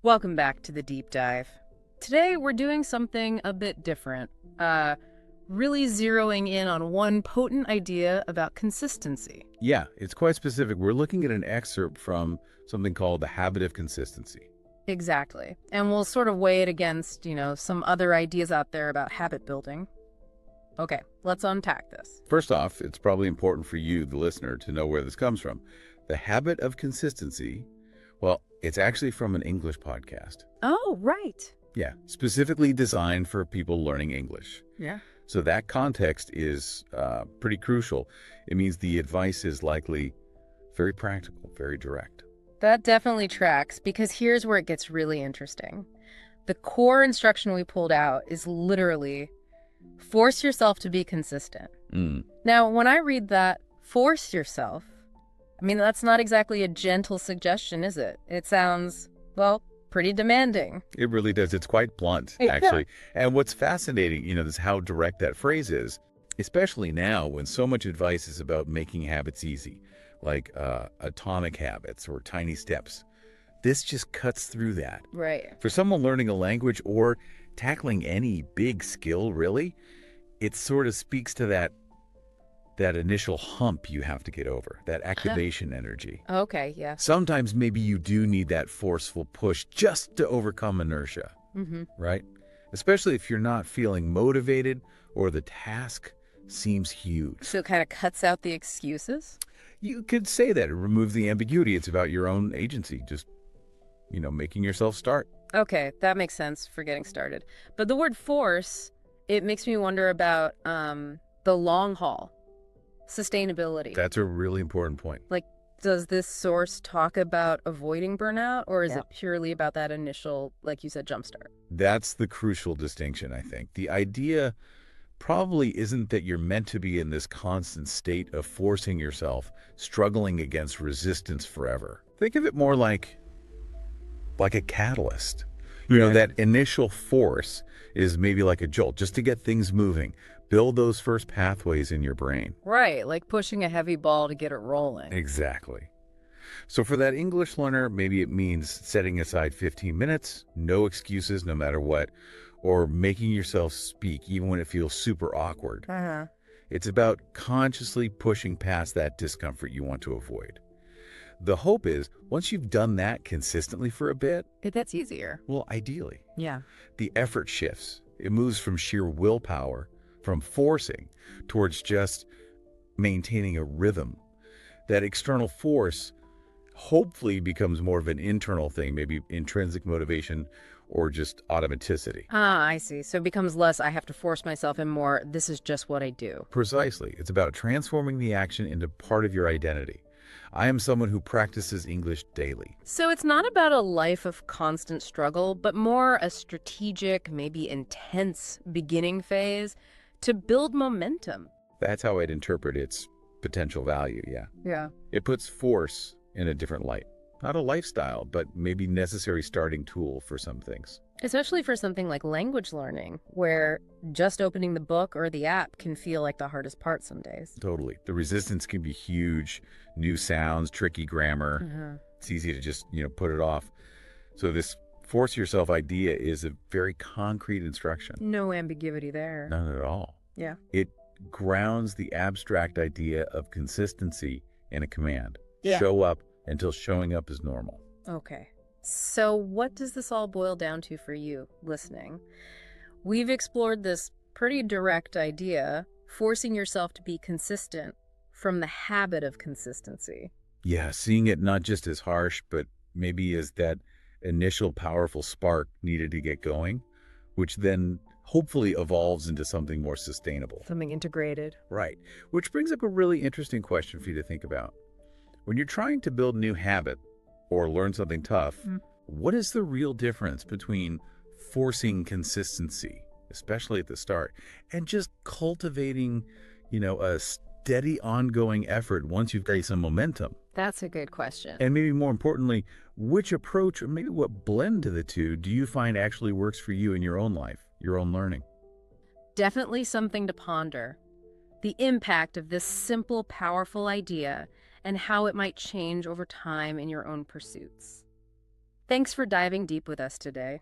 Welcome back to the deep dive. Today we're doing something a bit different, really zeroing in on one potent idea about consistency. Yeah, it's quite specific. We're looking at an excerpt from something called The Habit of Consistency. Exactly. And we'll sort of weigh it against, some other ideas out there about habit building. Okay, let's unpack this. First off, it's probably important for you, the listener, to know where this comes from. The Habit of Consistency, well, it's actually from an English podcast. Oh, right. Yeah, specifically designed for people learning English. Yeah. So that context is pretty crucial. It means the advice is likely very practical, very direct. That definitely tracks because here's where it gets really interesting. The core instruction we pulled out is literally force yourself to be consistent. Mm. Now, when I read that, force yourself, that's not exactly a gentle suggestion, is it? It sounds, well, pretty demanding. It really does. It's quite blunt, Yeah. actually. And what's fascinating, is how direct that phrase is, especially now when so much advice is about making habits easy, like atomic habits or tiny steps. This just cuts through that. Right. For someone learning a language or tackling any big skill, really, it sort of speaks to that initial hump you have to get over, that activation energy. Okay, yeah. Sometimes maybe you do need that forceful push just to overcome inertia, right? Especially if you're not feeling motivated or the task seems huge. So it kind of cuts out the excuses? You could say that and remove the ambiguity. It's about your own agency, just, making yourself start. Okay, that makes sense for getting started. But the word force, it makes me wonder about the long haul, sustainability. That's a really important point. Like, does this source talk about avoiding burnout, or is it purely about that initial, like you said, jumpstart? That's the crucial distinction, I think. The idea probably isn't that you're meant to be in this constant state of forcing yourself, struggling against resistance forever. Think of it more like a catalyst. That initial force is maybe like a jolt, just to get things moving. Build those first pathways in your brain. Right, like pushing a heavy ball to get it rolling. Exactly. So for that English learner, maybe it means setting aside 15 minutes, no excuses, no matter what, or making yourself speak even when it feels super awkward. It's about consciously pushing past that discomfort you want to avoid. The hope is, once you've done that consistently for a bit, That's easier. well, ideally, Yeah. the effort shifts. It moves from sheer willpower, from forcing, towards just maintaining a rhythm. That external force hopefully becomes more of an internal thing, maybe intrinsic motivation or just automaticity. Ah, I see. So it becomes less, I have to force myself, and more, this is just what I do. Precisely. It's about transforming the action into part of your identity. I am someone who practices English daily. So it's not about a life of constant struggle, but more a strategic, maybe intense beginning phase to build momentum. That's how I'd interpret its potential value, yeah. Yeah. It puts force in a different light. Not a lifestyle, but maybe necessary starting tool for some things. Especially for something like language learning, where just opening the book or the app can feel like the hardest part some days. Totally. The resistance can be huge. New sounds, tricky grammar. It's easy to just, put it off. So this force yourself idea is a very concrete instruction. No ambiguity there. None at all. Yeah. It grounds the abstract idea of consistency in a command. Yeah. Show up until showing up is normal. Okay. So what does this all boil down to for you listening? We've explored this pretty direct idea, forcing yourself to be consistent from the habit of consistency. Yeah, seeing it not just as harsh, but maybe as that initial powerful spark needed to get going, which then hopefully evolves into something more sustainable. Something integrated. Right. Which brings up a really interesting question for you to think about. When you're trying to build a new habit or learn something tough, what is the real difference between forcing consistency, especially at the start, and just cultivating, a steady ongoing effort once you've got some momentum? That's a good question. And maybe more importantly, which approach or maybe what blend of the two do you find actually works for you in your own life, your own learning? Definitely something to ponder. The impact of this simple, powerful idea and how it might change over time in your own pursuits. Thanks for diving deep with us today.